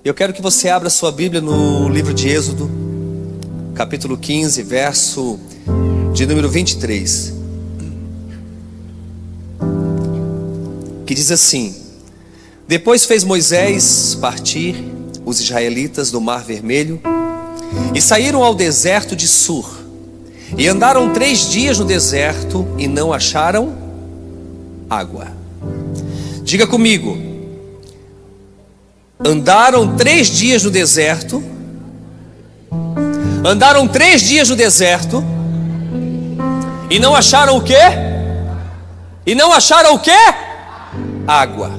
Eu quero que você abra sua Bíblia no livro de Êxodo, capítulo 15, verso de número 23, que diz assim: Depois fez Moisés partir os israelitas do Mar Vermelho e saíram ao deserto de Sur, e andaram 3 dias no deserto e não acharam água. Diga comigo: andaram 3 dias no deserto. Andaram 3 dias no deserto e não acharam o quê? E não acharam o quê? Água.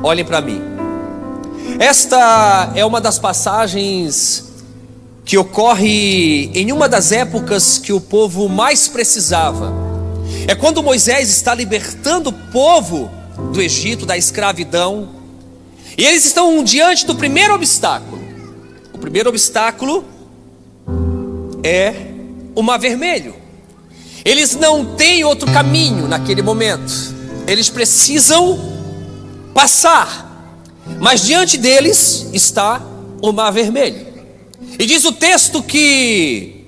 Olhem para mim. Esta é uma das passagens que ocorre em uma das épocas que o povo mais precisava. É quando Moisés está libertando o povo do Egito, da escravidão. E eles estão diante do primeiro obstáculo. O primeiro obstáculo é o Mar Vermelho. Eles não têm outro caminho naquele momento. Eles precisam passar. Mas diante deles está o Mar Vermelho. E diz o texto que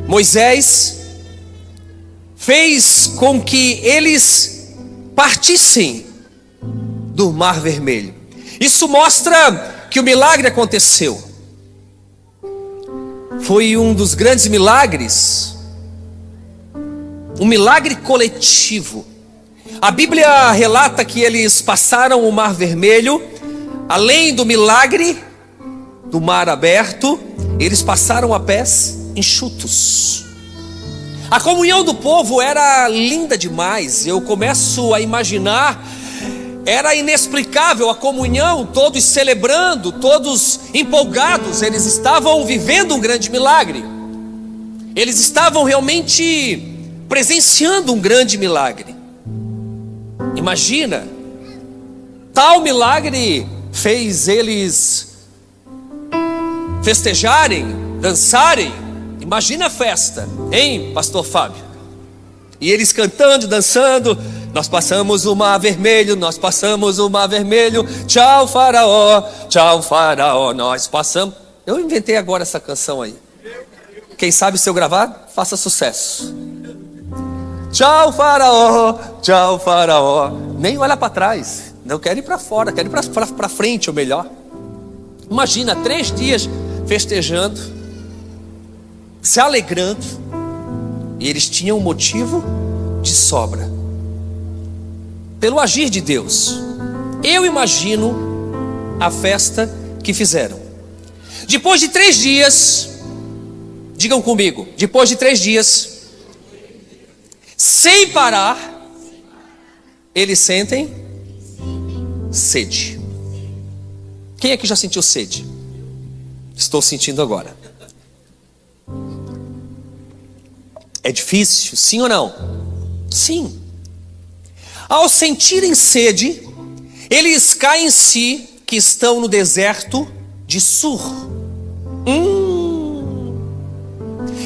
Moisés fez com que eles partissem do Mar Vermelho. Isso mostra que o milagre aconteceu. Foi um dos grandes milagres, um milagre coletivo. A Bíblia relata que eles passaram o Mar Vermelho. Além do milagre do mar aberto, eles passaram a pés enxutos. A comunhão do povo era linda demais. Eu começo a imaginar. Era inexplicável a comunhão, todos celebrando, todos empolgados. Eles estavam vivendo um grande milagre. Eles estavam realmente presenciando um grande milagre. Imagina, tal milagre fez eles festejarem, dançarem. Imagina a festa, hein, pastor Fábio? E eles cantando, dançando. Nós passamos o Mar Vermelho, nós passamos o Mar Vermelho. Tchau, faraó, nós passamos. Eu inventei agora essa canção aí. Quem sabe se eu gravar, faça sucesso. Tchau, faraó. Nem olha para trás. Não quero ir para fora, quero ir para frente, ou melhor. Imagina, 3 dias festejando, se alegrando. E eles tinham um motivo de sobra. Pelo agir de Deus. Eu imagino a festa que fizeram. Depois de 3 dias, digam comigo, depois de 3 dias, sem parar, eles sentem sede. Quem aqui já sentiu sede? Estou sentindo agora. É difícil, sim ou não? Sim. Ao sentirem sede, eles caem em si que estão no deserto de Sur,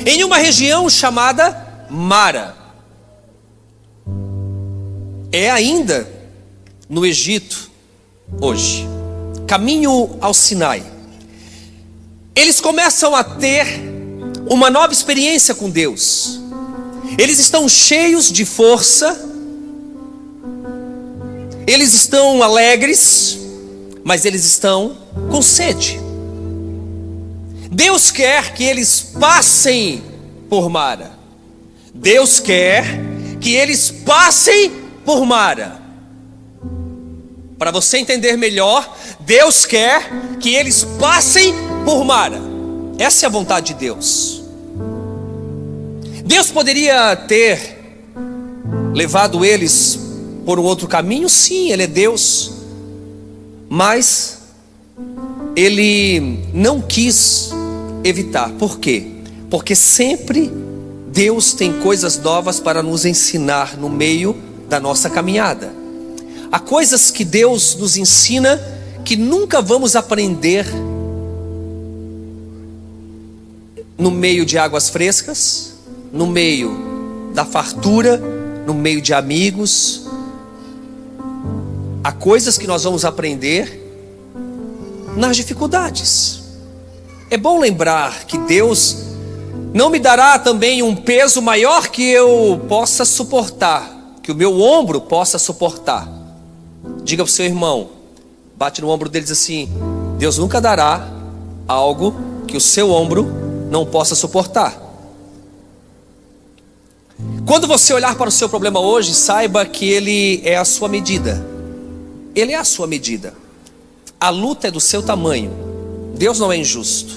em uma região chamada Mara. É ainda no Egito hoje, caminho ao Sinai. Eles começam a ter uma nova experiência com Deus. Eles estão cheios de força. Eles estão alegres, mas eles estão com sede. Deus quer que eles passem por Mara. Deus quer que eles passem por Mara. Para você entender melhor, Deus quer que eles passem por Mara. Essa é a vontade de Deus. Deus poderia ter levado eles por um outro caminho, sim, Ele é Deus. Mas Ele não quis evitar. Por quê? Porque sempre Deus tem coisas novas para nos ensinar no meio da nossa caminhada. Há coisas que Deus nos ensina que nunca vamos aprender no meio de águas frescas, no meio da fartura, no meio de amigos. Há coisas que nós vamos aprender nas dificuldades. É bom lembrar que Deus não me dará também um peso maior que eu possa suportar, que o meu ombro possa suportar. Diga para o seu irmão, bate no ombro dele e diz assim: Deus nunca dará algo que o seu ombro não possa suportar. Quando você olhar para o seu problema hoje, saiba que ele é a sua medida. Ele é a sua medida. A luta é do seu tamanho. Deus não é injusto.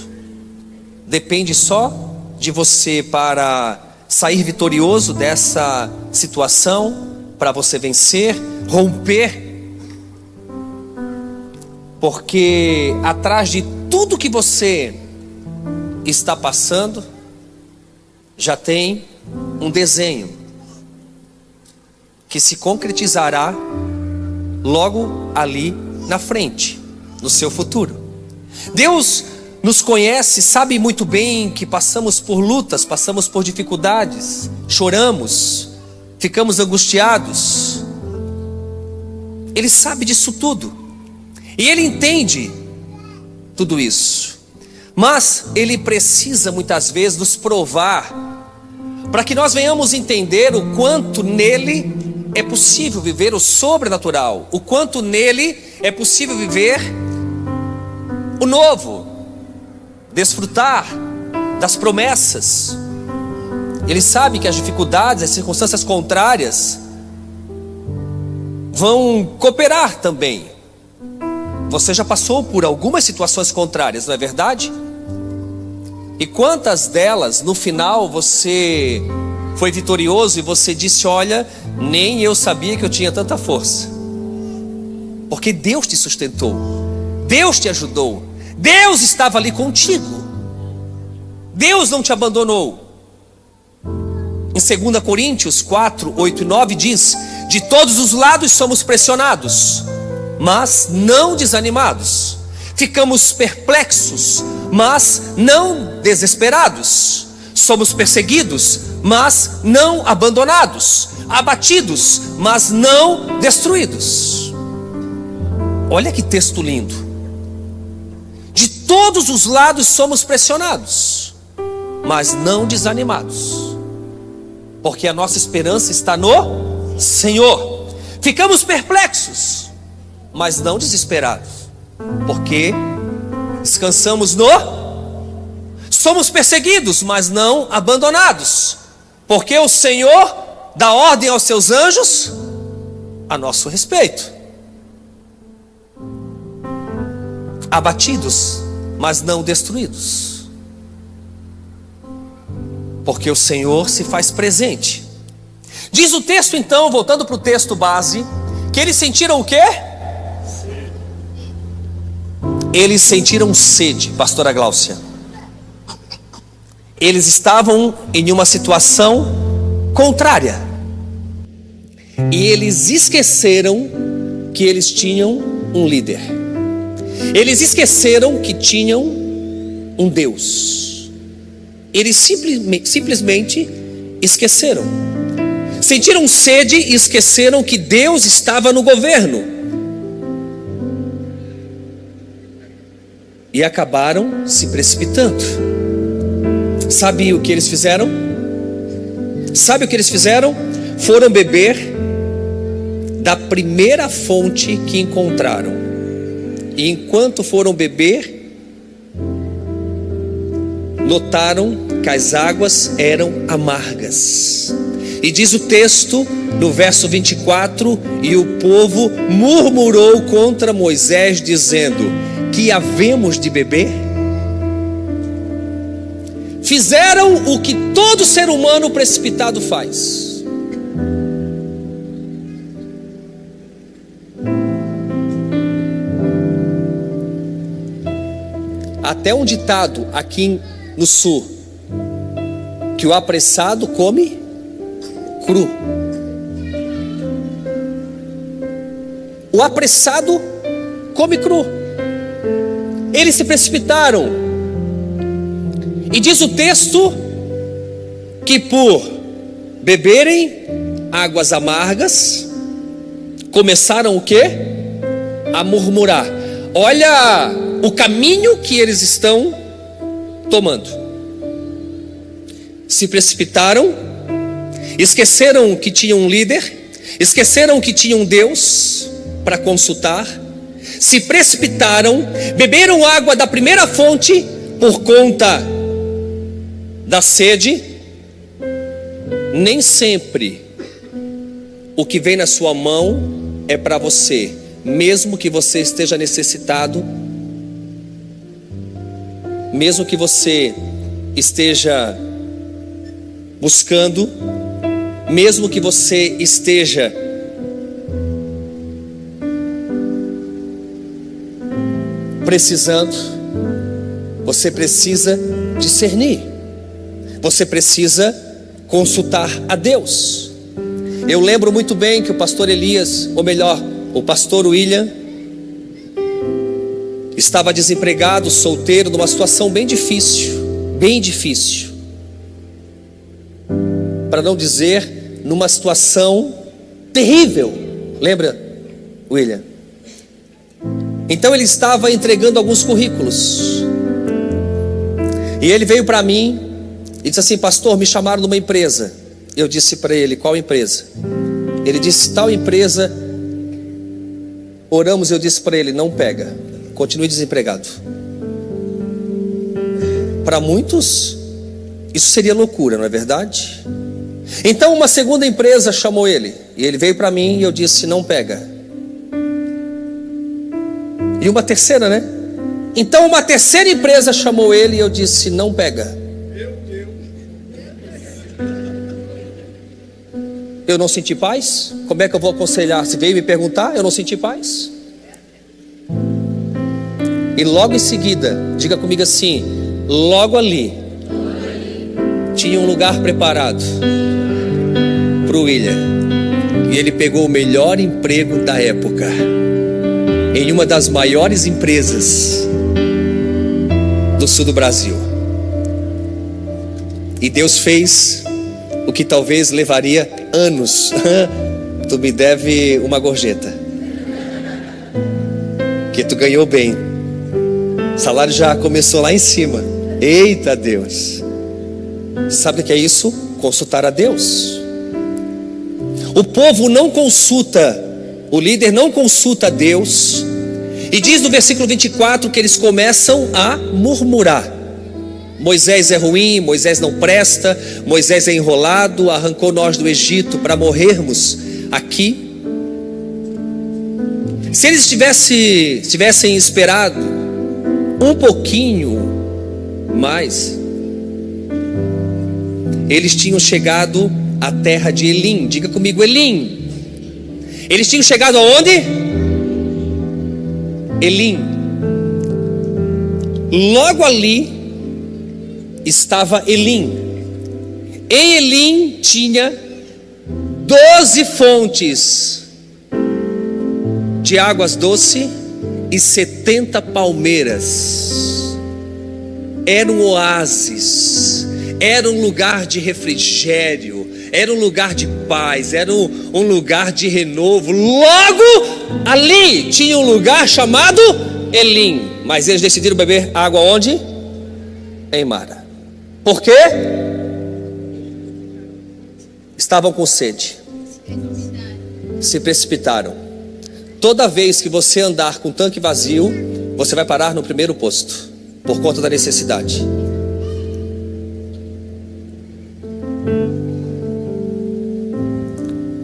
Depende só de você para sair vitorioso dessa situação, para você vencer, romper. Porque atrás de tudo que você está passando, já tem um desenho que se concretizará logo ali na frente, no seu futuro. Deus nos conhece, sabe muito bem que passamos por lutas, passamos por dificuldades, choramos, ficamos angustiados. Ele sabe disso tudo e Ele entende tudo isso, mas Ele precisa muitas vezes nos provar para que nós venhamos entender o quanto nele é possível viver o sobrenatural, o quanto nele é possível viver o novo, desfrutar das promessas. Ele sabe que as dificuldades, as circunstâncias contrárias vão cooperar também. Você já passou por algumas situações contrárias, não é verdade? E quantas delas no final você foi vitorioso e você disse: olha, nem eu sabia que eu tinha tanta força. Porque Deus te sustentou, Deus te ajudou, Deus estava ali contigo, Deus não te abandonou. Em 2 Coríntios 4, 8 e 9 diz: de todos os lados somos pressionados, mas não desanimados. Ficamos perplexos, mas não desesperados. Somos perseguidos, mas não abandonados. Abatidos, mas não destruídos. Olha que texto lindo. De todos os lados somos pressionados, mas não desanimados, porque a nossa esperança está no Senhor. Ficamos perplexos, mas não desesperados, porque descansamos no... Somos perseguidos, mas não abandonados, porque o Senhor dá ordem aos seus anjos a nosso respeito. Abatidos, mas não destruídos, porque o Senhor se faz presente. Diz o texto então, voltando para o texto base, que eles sentiram o quê? Eles sentiram sede, pastora Gláucia. Eles estavam em uma situação contrária. E eles esqueceram que eles tinham um líder. Eles esqueceram que tinham um Deus. Eles simplesmente esqueceram. Sentiram sede e esqueceram que Deus estava no governo. E acabaram se precipitando. Sabe o que eles fizeram? Sabe o que eles fizeram? Foram beber da primeira fonte que encontraram. E enquanto foram beber, notaram que as águas eram amargas. E diz o texto, no verso 24: e o povo murmurou contra Moisés, dizendo: que havemos de beber? Fizeram o que todo ser humano precipitado faz. Até um ditado aqui no sul, que o apressado come cru. O apressado come cru. Eles se precipitaram. E diz o texto que por beberem águas amargas, começaram o quê? A murmurar. Olha o caminho que eles estão tomando. Se precipitaram, esqueceram que tinham um líder, esqueceram que tinham um Deus para consultar, se precipitaram, beberam água da primeira fonte por conta da sede. Nem sempre o que vem na sua mão é para você, mesmo que você esteja necessitado, mesmo que você esteja buscando, mesmo que você esteja precisando, você precisa discernir, você precisa consultar a Deus. Eu lembro muito bem que o pastor Elias, ou melhor, o pastor William, estava desempregado, solteiro, numa situação bem difícil, para não dizer numa situação terrível. Lembra, William? Então ele estava entregando alguns currículos, e ele veio para mim e disse assim: pastor, me chamaram numa empresa. Eu disse para ele: qual empresa? Ele disse: tal empresa. Oramos, eu disse para ele: não pega, continue desempregado. Para muitos isso seria loucura, não é verdade? Então uma segunda empresa chamou ele, e ele veio para mim e eu disse: não pega. E uma terceira, né? Então uma terceira empresa chamou ele e eu disse: não pega. Eu não senti paz. Como é que eu vou aconselhar? Se veio me perguntar, eu não senti paz. E logo em seguida, diga comigo assim: logo ali tinha um lugar preparado para o William, e ele pegou o melhor emprego da época em uma das maiores empresas do sul do Brasil. E Deus fez o que talvez levaria anos. Tu me deve uma gorjeta, que tu ganhou bem. O salário já começou lá em cima. Eita Deus! Sabe o que é isso? Consultar a Deus. O povo não consulta, o líder não consulta a Deus. E diz no versículo 24 que eles começam a murmurar. Moisés é ruim, Moisés não presta, Moisés é enrolado, arrancou nós do Egito para morrermos aqui. Se eles tivessem esperado um pouquinho mais, eles tinham chegado à terra de Elim. Diga comigo, Elim. Eles tinham chegado aonde? Elim. Logo ali estava Elim. Em Elim tinha 12 fontes de águas doces e 70 palmeiras. Era um oásis, era um lugar de refrigério, era um lugar de paz, era um lugar de renovo. Logo ali tinha um lugar chamado Elim. Mas eles decidiram beber água onde? Em Mara. Por quê? Estavam com sede, se precipitaram. Toda vez que você andar com o tanque vazio, você vai parar no primeiro posto, por conta da necessidade.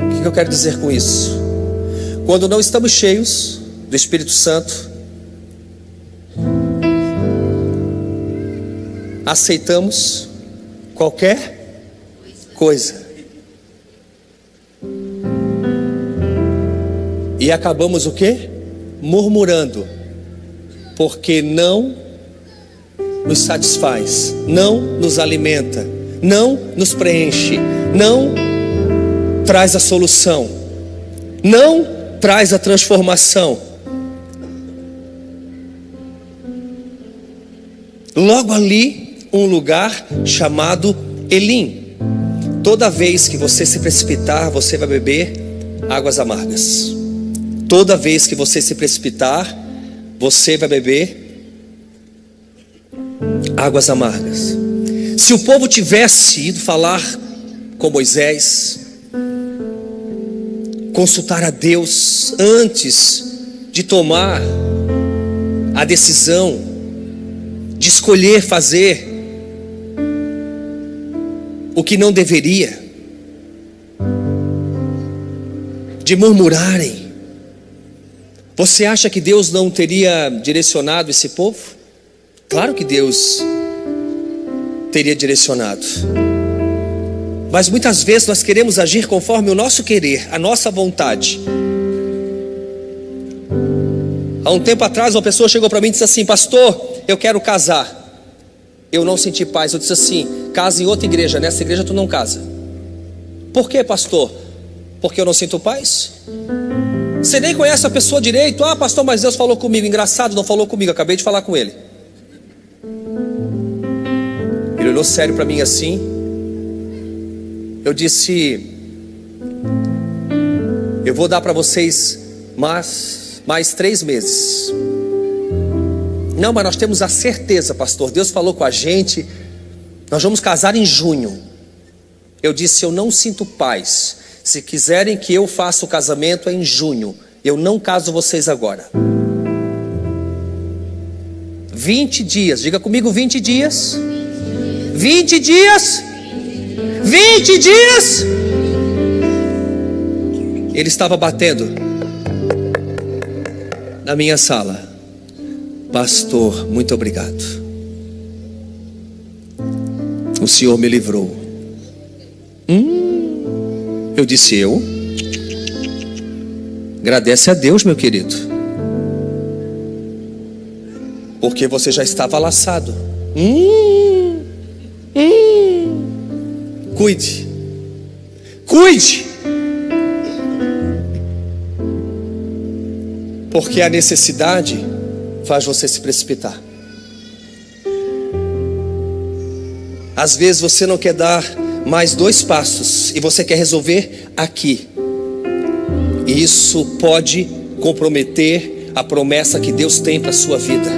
O que eu quero dizer com isso? Quando não estamos cheios do Espírito Santo, aceitamos qualquer coisa e acabamos o quê? Murmurando, porque não nos satisfaz, não nos alimenta, não nos preenche, não traz a solução, não traz a transformação. Logo ali um lugar chamado Elim. Toda vez que você se precipitar, você vai beber águas amargas. Toda vez que você se precipitar, você vai beber águas amargas. Se o povo tivesse ido falar com Moisés, consultar a Deus antes de tomar a decisão de escolher fazer o que não deveria, de murmurarem, você acha que Deus não teria direcionado esse povo? Claro que Deus teria direcionado, mas muitas vezes nós queremos agir conforme o nosso querer, a nossa vontade. Há um tempo atrás uma pessoa chegou para mim e disse assim: pastor, eu quero casar. Eu não senti paz. Eu disse assim: casa em outra igreja, nessa igreja tu não casa. Por quê, pastor? Porque eu não sinto paz? Você nem conhece a pessoa direito. Ah, pastor, mas Deus falou comigo. Engraçado, não falou comigo, acabei de falar com ele. Ele olhou sério para mim assim. Eu disse: eu vou dar para vocês mais 3 meses. Não, mas nós temos a certeza, pastor, Deus falou com a gente, nós vamos casar em junho. Eu disse: eu não sinto paz. Se quiserem que eu faça o casamento é em junho, eu não caso vocês agora. 20 dias, diga comigo, 20 dias. 20 dias. 20 dias. Ele estava batendo na minha sala. Pastor, muito obrigado. O Senhor me livrou. Eu disse: eu? Agradece a Deus, meu querido, porque você já estava laçado. Cuide. Cuide. Porque a necessidade faz você se precipitar. Às vezes você não quer dar mais 2 passos e você quer resolver aqui. E isso pode comprometer a promessa que Deus tem para a sua vida.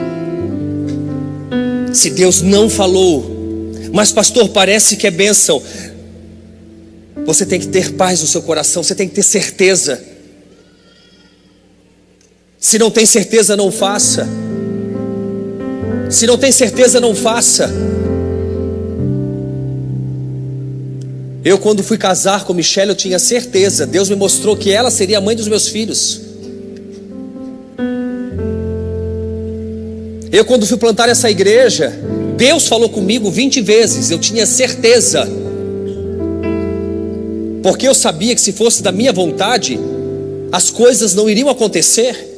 Se Deus não falou, mas pastor, parece que é bênção, você tem que ter paz no seu coração, você tem que ter certeza. Se não tem certeza, não faça. Se não tem certeza, não faça. Eu, quando fui casar com Michelle, eu tinha certeza. Deus me mostrou que ela seria a mãe dos meus filhos. Eu, quando fui plantar essa igreja, Deus falou comigo 20 vezes. Eu tinha certeza, porque eu sabia que se fosse da minha vontade, as coisas não iriam acontecer,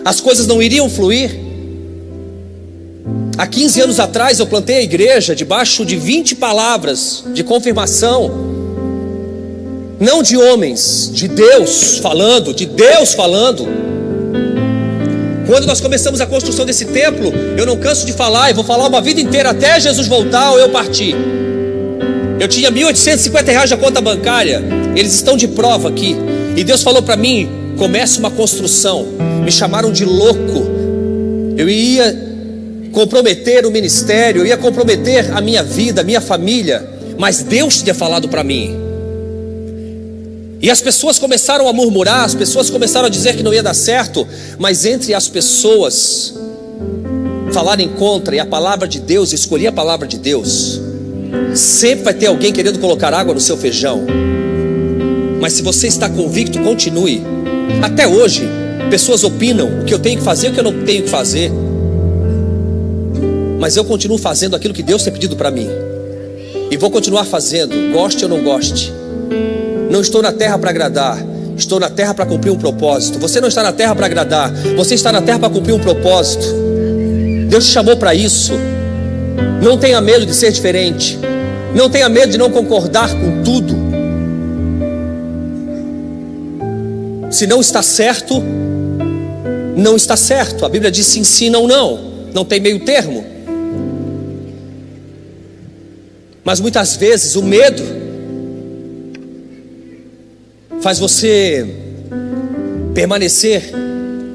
as coisas não iriam fluir. Há 15 anos atrás eu plantei a igreja debaixo de 20 palavras de confirmação, não de homens, de Deus falando, de Deus falando. Quando nós começamos a construção desse templo, eu não canso de falar, e vou falar uma vida inteira até Jesus voltar ou eu partir. Eu tinha R$1.850 na conta bancária, eles estão de prova aqui. E Deus falou para mim: comece uma construção. Me chamaram de louco. Eu ia comprometer o ministério, eu ia comprometer a minha vida, a minha família, mas Deus tinha falado para mim. E as pessoas começaram a murmurar, as pessoas começaram a dizer que não ia dar certo, mas entre as pessoas falarem contra e a palavra de Deus, escolher a palavra de Deus, sempre vai ter alguém querendo colocar água no seu feijão. Mas se você está convicto, continue. Até hoje, pessoas opinam o que eu tenho que fazer e o que eu não tenho que fazer, mas eu continuo fazendo aquilo que Deus tem pedido para mim. E vou continuar fazendo, goste ou não goste. Não estou na terra para agradar, estou na terra para cumprir um propósito. Você não está na terra para agradar, você está na terra para cumprir um propósito. Deus te chamou para isso. Não tenha medo de ser diferente. Não tenha medo de não concordar com tudo. Se não está certo, não está certo. A Bíblia diz sim, sim, não, não. Não tem meio termo. Mas muitas vezes o medo faz você permanecer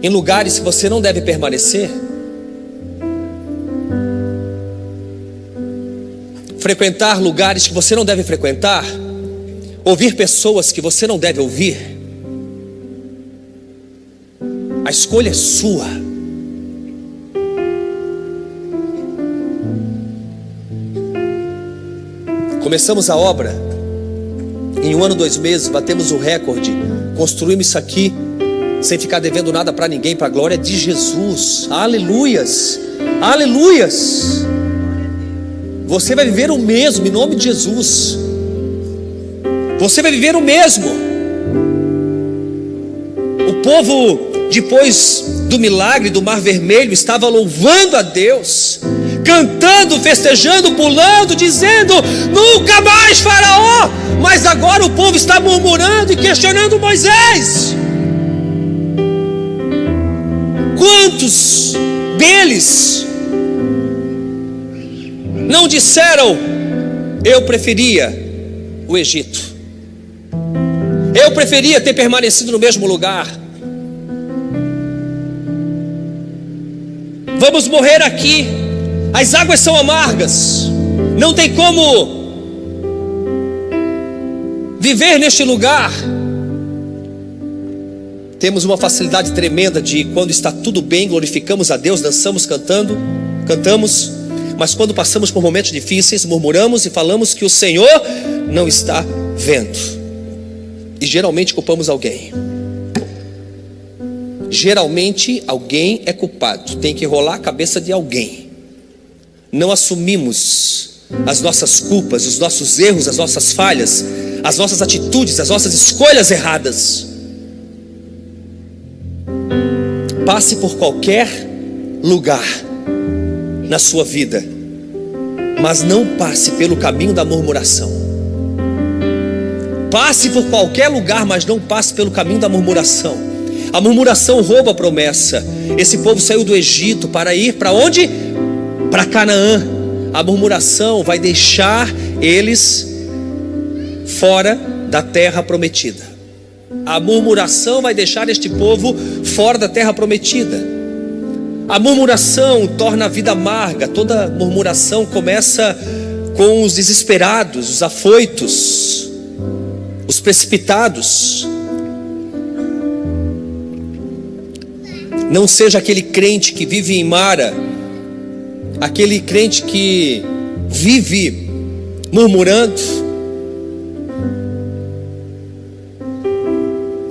em lugares que você não deve permanecer, frequentar lugares que você não deve frequentar, ouvir pessoas que você não deve ouvir. A escolha é sua. Começamos a obra, em 1 ano, 2 meses, batemos o recorde, construímos isso aqui, sem ficar devendo nada para ninguém, para a glória de Jesus. Aleluias, aleluias. Você vai viver o mesmo, em nome de Jesus. Você vai viver o mesmo. O povo, depois do milagre do Mar Vermelho, estava louvando a Deus, cantando, festejando, pulando, dizendo: nunca mais Faraó. Mas agora o povo está murmurando e questionando Moisés. Quantos deles não disseram: eu preferia o Egito, eu preferia ter permanecido no mesmo lugar, vamos morrer aqui, as águas são amargas, não tem como viver neste lugar. Temos uma facilidade tremenda de, quando está tudo bem, glorificamos a Deus, dançamos, cantamos, mas quando passamos por momentos difíceis, murmuramos e falamos que o Senhor não está vendo, e geralmente culpamos alguém. Geralmente alguém é culpado, tem que rolar a cabeça de alguém. Não assumimos as nossas culpas, os nossos erros, as nossas falhas, as nossas atitudes, as nossas escolhas erradas. Passe por qualquer lugar na sua vida, mas não passe pelo caminho da murmuração. Passe por qualquer lugar, mas não passe pelo caminho da murmuração. A murmuração rouba a promessa. Esse povo saiu do Egito para ir para onde? Para Canaã. A murmuração vai deixar eles fora da terra prometida. A murmuração vai deixar este povo fora da terra prometida. A murmuração torna a vida amarga. Toda murmuração começa com os desesperados, os afoitos, os precipitados. Não seja aquele crente que vive em Mara, aquele crente que vive murmurando,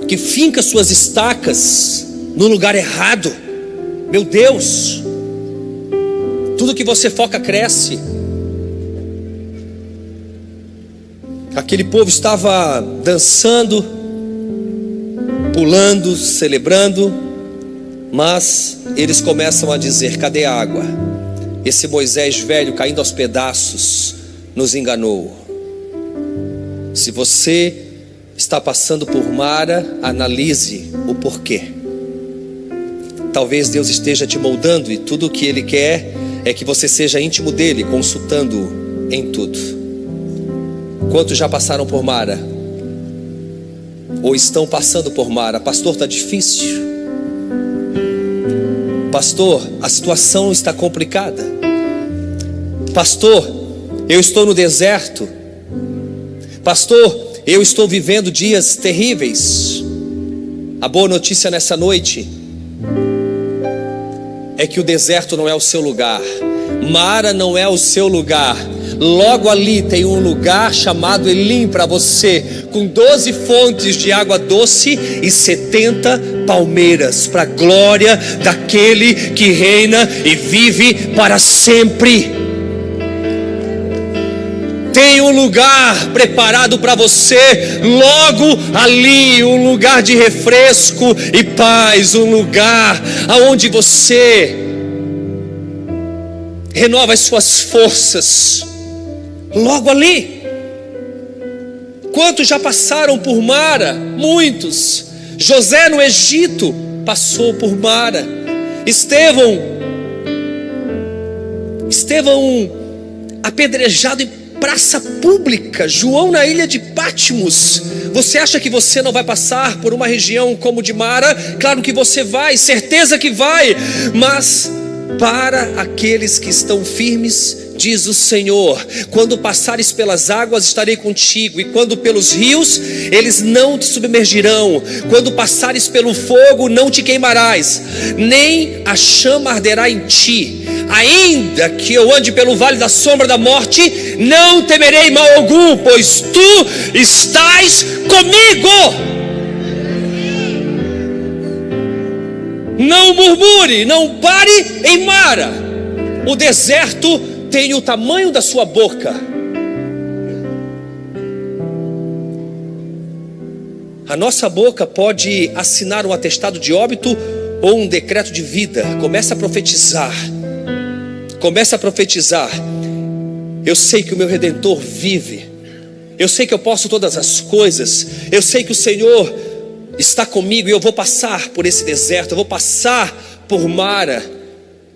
que finca suas estacas no lugar errado. Meu Deus, tudo que você foca cresce. Aquele povo estava dançando, pulando, celebrando, mas eles começam a dizer: cadê a água? Esse Moisés velho caindo aos pedaços nos enganou. Se você está passando por Mara, analise o porquê. Talvez Deus esteja te moldando, e tudo o que Ele quer é que você seja íntimo dEle, consultando-o em tudo. Quantos já passaram por Mara? Ou estão passando por Mara? Pastor, está difícil. Pastor, a situação está complicada. Pastor, eu estou no deserto. Pastor, eu estou vivendo dias terríveis. A boa notícia nessa noite é que o deserto não é o seu lugar. Mara não é o seu lugar. Logo ali tem um lugar chamado Elim para você, com 12 fontes de água doce e 70 palmeiras, para a glória daquele que reina e vive para sempre. Tem um lugar preparado para você, logo ali, um lugar de refresco e paz, um lugar aonde você renova as suas forças. Logo ali. Quantos já passaram por Mara? Muitos. José no Egito passou por Mara. Estevão apedrejado praça pública, João na ilha de Patmos. Você acha que você não vai passar por uma região como de Mara? Claro que você vai, certeza que vai, mas para aqueles que estão firmes, diz o Senhor: quando passares pelas águas, estarei contigo, e quando pelos rios, eles não te submergirão. Quando passares pelo fogo, não te queimarás, nem a chama arderá em ti. Ainda que eu ande pelo vale da sombra da morte, não temerei mal algum, pois tu estás comigo. Não murmure, não pare em Mara. O deserto tem o tamanho da sua boca. A nossa boca pode assinar um atestado de óbito ou um decreto de vida. Comece a profetizar. Comece a profetizar. Eu sei que o meu Redentor vive. Eu sei que eu posso todas as coisas. Eu sei que o Senhor está comigo e eu vou passar por esse deserto. Eu vou passar por Mara.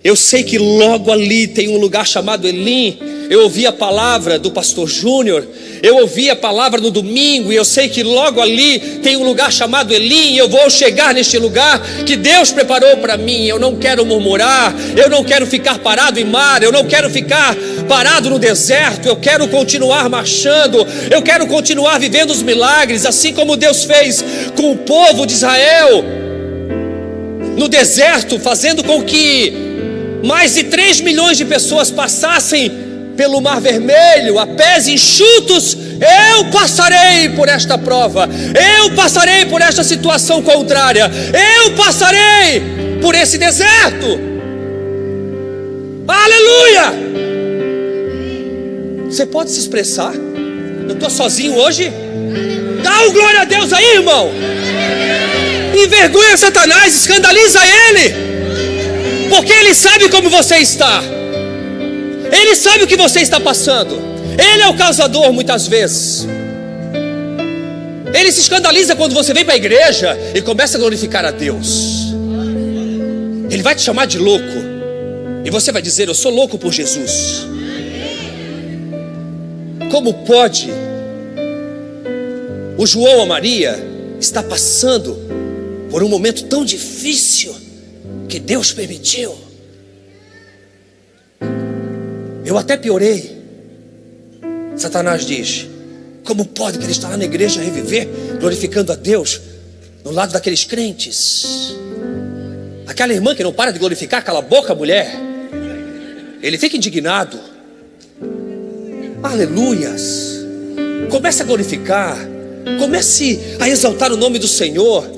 Eu sei que logo ali tem um lugar chamado Elim. Eu ouvi a palavra do pastor Júnior, eu ouvi a palavra no domingo, e eu sei que logo ali tem um lugar chamado Elim. E eu vou chegar neste lugar que Deus preparou para mim. Eu não quero murmurar, eu não quero ficar parado em Mara, eu não quero ficar parado no deserto. Eu quero continuar marchando, eu quero continuar vivendo os milagres, assim como Deus fez com o povo de Israel no deserto, fazendo com que mais de 3 milhões de pessoas passassem pelo Mar Vermelho a pés enxutos. Eu passarei por esta prova, eu passarei por esta situação contrária, eu passarei por esse deserto. Aleluia! Você pode se expressar? Eu estou sozinho hoje? Dá um glória a Deus aí, irmão. Envergonha Satanás, escandaliza ele, porque ele sabe como você está. Ele sabe o que você está passando. Ele é o causador muitas vezes. Ele se escandaliza quando você vem para a igreja e começa a glorificar a Deus. Ele vai te chamar de louco, e você vai dizer: eu sou louco por Jesus. Como pode? O João, a Maria, está passando por um momento tão difícil que Deus permitiu. Eu até piorei. Satanás diz: como pode que ele está lá na igreja a reviver, glorificando a Deus, no lado daqueles crentes? Aquela irmã que não para de glorificar, cala a boca, mulher. Ele fica indignado. Aleluias. Comece a glorificar, comece a exaltar o nome do Senhor.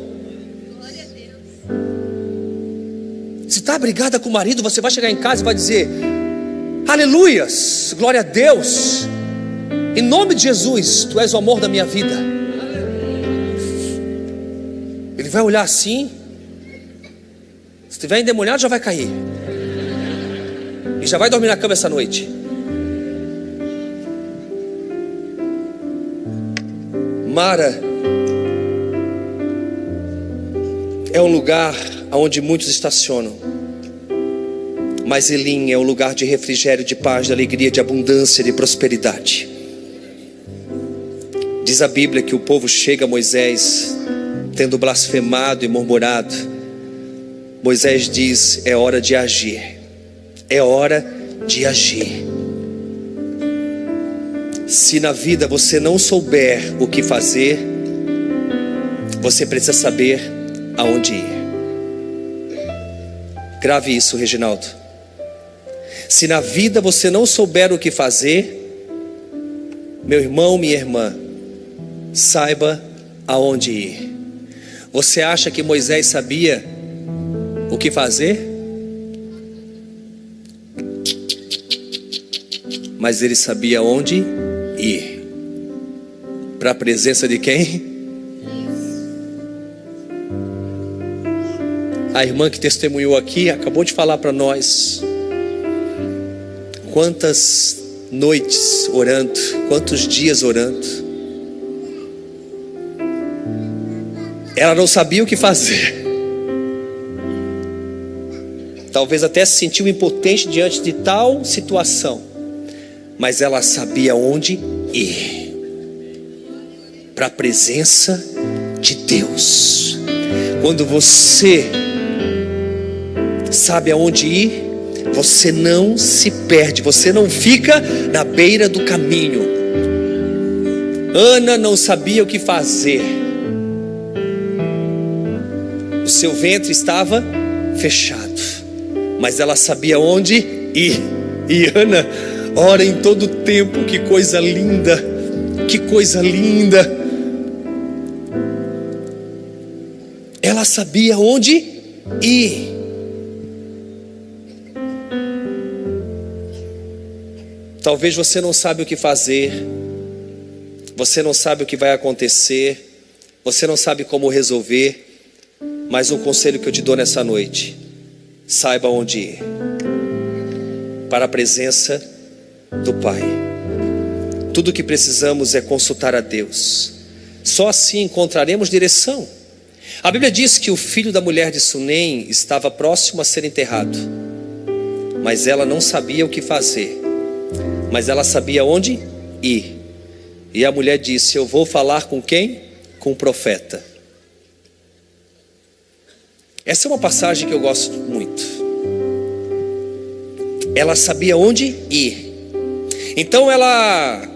Se está brigada com o marido, você vai chegar em casa e vai dizer: aleluias, glória a Deus, em nome de Jesus, tu és o amor da minha vida. Ele vai olhar assim, se estiver endemoniado já vai cair, e já vai dormir na cama essa noite. Mara é um lugar onde muitos estacionam, mas Elim é um lugar de refrigério, de paz, de alegria, de abundância, de prosperidade. Diz a Bíblia que o povo chega a Moisés tendo blasfemado e murmurado. Moisés diz: é hora de agir, é hora de agir. Se na vida você não souber o que fazer, você precisa saber aonde ir. Grave isso, Reginaldo. Se na vida você não souber o que fazer, meu irmão, minha irmã, saiba aonde ir. Você acha que Moisés sabia o que fazer? Mas ele sabia onde ir. Para a presença de quem? A irmã que testemunhou aqui acabou de falar para nós quantas noites orando, quantos dias orando. Ela não sabia o que fazer. Talvez até se sentiu impotente diante de tal situação. mas ela sabia onde ir, para a presença de Deus. Quando você sabe aonde ir, você não se perde, você não fica na beira do caminho. Ana não sabia o que fazer, o seu ventre estava fechado, mas ela sabia onde ir. E Ana ora em todo tempo. Que coisa linda, que coisa linda. Ela sabia onde ir. Talvez você não sabe o que fazer, você não sabe o que vai acontecer, você não sabe como resolver, mas um conselho que eu te dou nessa noite: saiba onde ir, para a presença do Pai. Tudo o que precisamos é consultar a Deus, só assim encontraremos direção. A Bíblia diz que o filho da mulher de Sunem estava próximo a ser enterrado, mas ela não sabia o que fazer, mas ela sabia onde ir. E a mulher disse: eu vou falar com quem? Com o profeta. Essa é uma passagem que eu gosto muito. Ela sabia onde ir. Então ela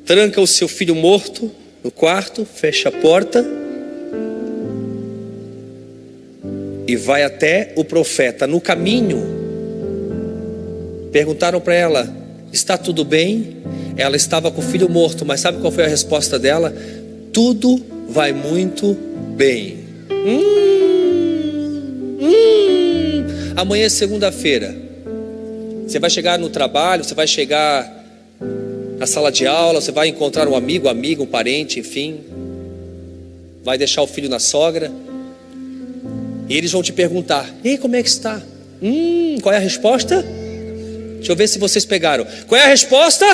tranca o seu filho morto no quarto, fecha a porta e vai até o profeta. No caminho, perguntaram para ela: está tudo bem? Ela estava com o filho morto, mas sabe qual foi a resposta dela? Tudo vai muito bem. Amanhã é segunda-feira. Você vai chegar no trabalho, você vai chegar na sala de aula, você vai encontrar um amigo, um parente, enfim. Vai deixar o filho na sogra. E eles vão te perguntar: ei, como é que está? Qual é a resposta? Deixa eu ver se vocês pegaram. Qual é a resposta?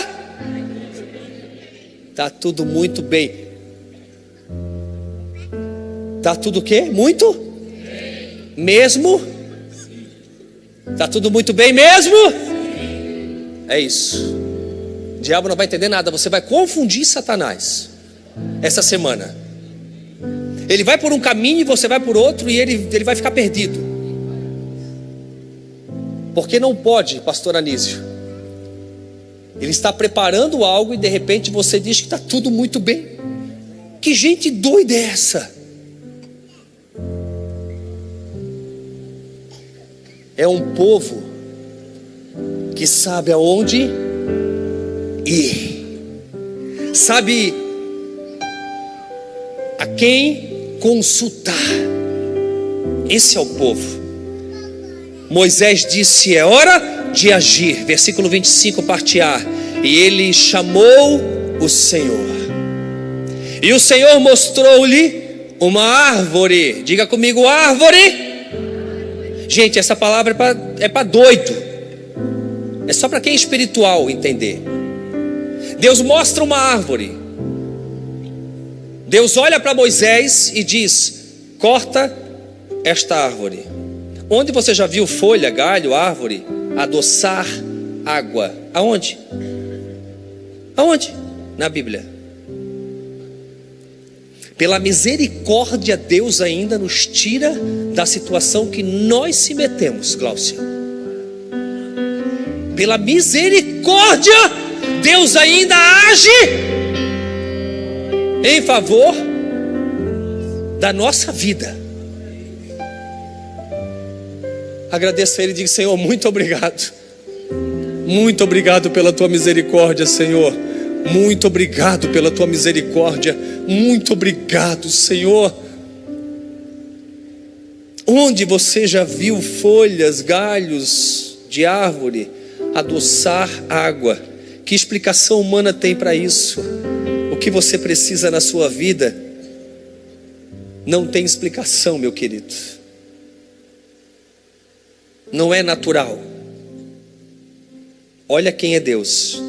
Tá tudo muito bem. Tá tudo o quê? Muito? Bem. Mesmo? Tá tudo muito bem mesmo? É isso. O diabo não vai entender nada. Você vai confundir Satanás essa semana. Ele vai por um caminho e você vai por outro, e ele vai ficar perdido. Porque não pode, pastor Anísio. Ele está preparando algo e de repente você diz que está tudo muito bem. Que gente doida é essa? É um povo que sabe aonde ir, sabe a quem consultar. Esse é o povo. Moisés disse: é hora de agir. Versículo 25, parte A. E ele chamou o Senhor, e o Senhor mostrou-lhe uma árvore. Diga comigo: árvore. Gente, essa palavra é para doido. É só para quem é espiritual entender. Deus mostra uma árvore. Deus olha para Moisés e diz: corta esta árvore. Onde você já viu folha, galho, árvore adoçar água? Aonde? Aonde? Na Bíblia. Pela misericórdia, Deus ainda nos tira da situação que nós se metemos, Gláucia. Pela misericórdia, Deus ainda age em favor da nossa vida. Agradeça a Ele e diga: Senhor, muito obrigado. Muito obrigado pela tua misericórdia, Senhor. Muito obrigado pela tua misericórdia. Muito obrigado, Senhor. Onde você já viu folhas, galhos de árvore adoçar água? Que explicação humana tem para isso? O que você precisa na sua vida não tem explicação, meu querido. Não é natural. Olha quem é Deus.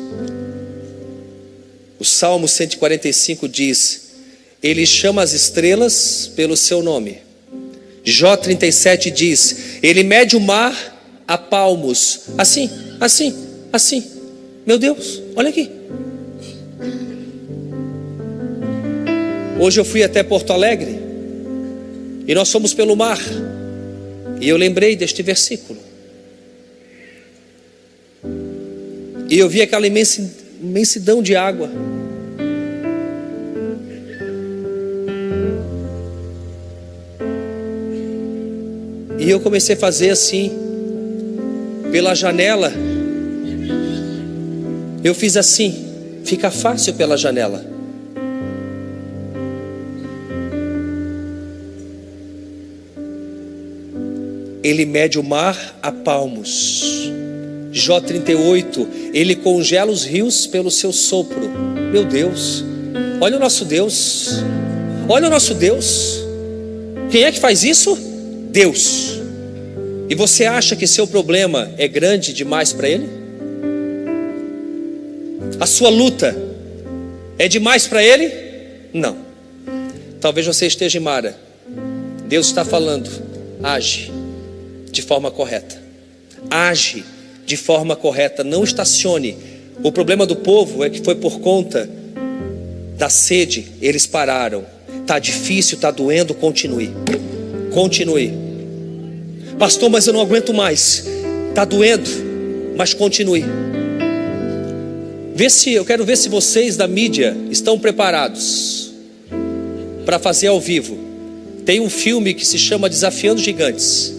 O Salmo 145 diz: Ele chama as estrelas pelo seu nome. Jó 37 diz: Ele mede o mar a palmos. Assim, assim, assim. Meu Deus, olha aqui. Hoje eu fui até Porto Alegre e nós fomos pelo mar. E eu lembrei deste versículo. E eu vi aquela imensidão de água. E eu comecei a fazer assim, pela janela. Eu fiz assim, fica fácil pela janela. Ele mede o mar a palmos. Jó 38, ele congela os rios pelo seu sopro. Meu Deus, olha o nosso Deus. Olha o nosso Deus. Quem é que faz isso? Deus. E você acha que seu problema é grande demais para Ele? A sua luta é demais para Ele? Não. Talvez você esteja em Mara. Deus está falando, age de forma correta. Age de forma correta, não estacione. O problema do povo é que foi por conta da sede, eles pararam. Está difícil, está doendo, continue. Continue. Pastor, mas eu não aguento mais. Está doendo, mas continue. Eu quero ver se vocês da mídia estão preparados para fazer ao vivo. Tem um filme que se chama Desafiando Gigantes.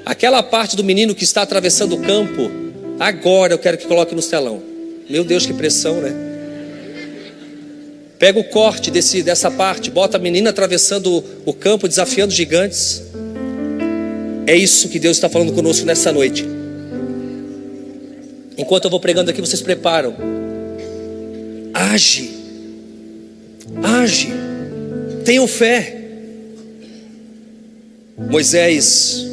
Aquela parte do menino que está atravessando o campo, agora eu quero que coloque no telão. Meu Deus, que pressão, né? Pega o corte dessa parte, bota a menina atravessando o campo, desafiando gigantes. É isso que Deus está falando conosco nessa noite. Enquanto eu vou pregando aqui, vocês preparam. Age. Age. Tenham fé. Moisés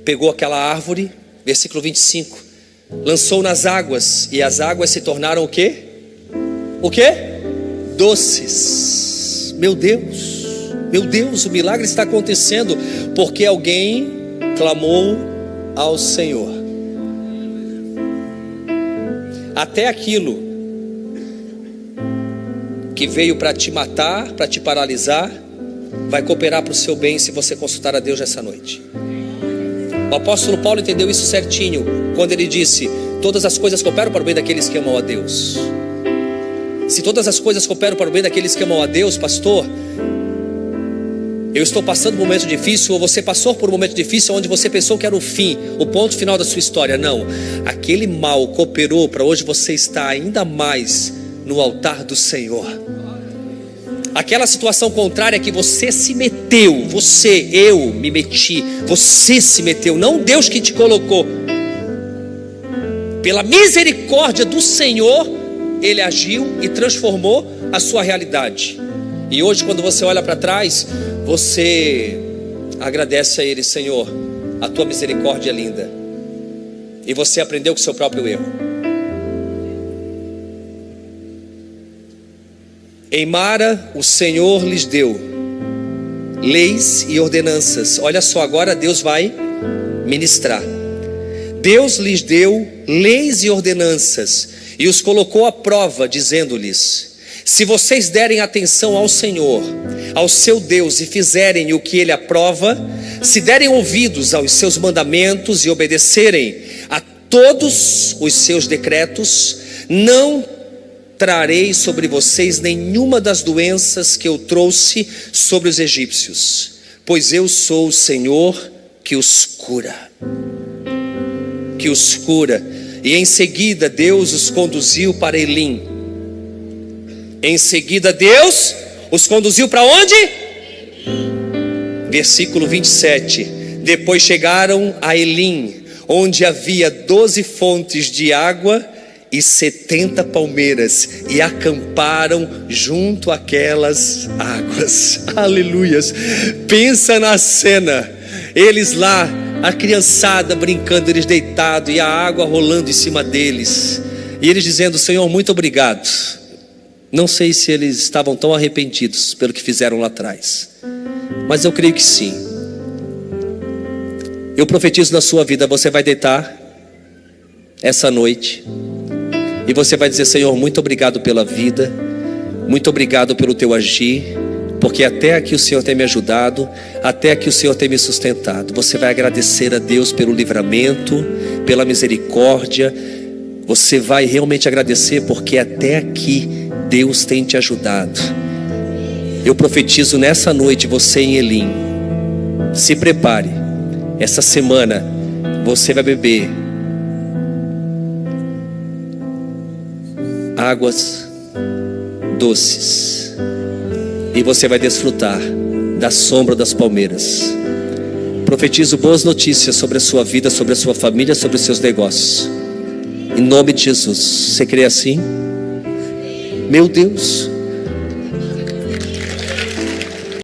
pegou aquela árvore, versículo 25, lançou nas águas, e as águas se tornaram o quê? O quê? Doces. Meu Deus, o milagre está acontecendo porque alguém clamou ao Senhor. Até aquilo que veio para te matar, para te paralisar, vai cooperar para o seu bem se você consultar a Deus nessa noite. O apóstolo Paulo entendeu isso certinho quando ele disse: todas as coisas cooperam para o bem daqueles que amam a Deus. Se todas as coisas cooperam para o bem daqueles que amam a Deus, pastor, eu estou passando por um momento difícil, ou você passou por um momento difícil onde você pensou que era o fim, o ponto final da sua história. Não, aquele mal cooperou para hoje você estar ainda mais no altar do Senhor. Aquela situação contrária que você se meteu, eu me meti, você se meteu, não Deus que te colocou. Pela misericórdia do Senhor, Ele agiu e transformou a sua realidade. E hoje, quando você olha para trás, você agradece a Ele: Senhor, a tua misericórdia é linda. E você aprendeu com o seu próprio erro. Em Mara, o Senhor lhes deu leis e ordenanças. Olha só, agora Deus vai ministrar. Deus lhes deu leis e ordenanças e os colocou à prova, dizendo-lhes: se vocês derem atenção ao Senhor, ao seu Deus, e fizerem o que Ele aprova, se derem ouvidos aos seus mandamentos e obedecerem a todos os seus decretos, não trarei sobre vocês nenhuma das doenças que eu trouxe sobre os egípcios, pois eu sou o Senhor que os cura. E em seguida Deus os conduziu para Elim. Em seguida Deus os conduziu para onde? Versículo 27. Depois chegaram a Elim, onde havia 12 fontes de água e 70 palmeiras, e acamparam junto àquelas águas. Aleluias. Pensa na cena, eles lá, a criançada brincando, eles deitados e a água rolando em cima deles, e eles dizendo: Senhor, muito obrigado. Não sei se eles estavam tão arrependidos pelo que fizeram lá atrás, mas eu creio que sim. Eu profetizo na sua vida: você vai deitar essa noite E você vai dizer: Senhor, muito obrigado pela vida, muito obrigado pelo teu agir, porque até aqui o Senhor tem me ajudado, até aqui o Senhor tem me sustentado. Você vai agradecer a Deus pelo livramento, pela misericórdia. Você vai realmente agradecer, porque até aqui Deus tem te ajudado. Eu profetizo nessa noite, você em Elim, se prepare. Essa semana você vai beber águas doces e você vai desfrutar da sombra das palmeiras. Profetizo boas notícias sobre a sua vida, sobre a sua família, sobre os seus negócios, em nome de Jesus. Você crê assim? Meu Deus,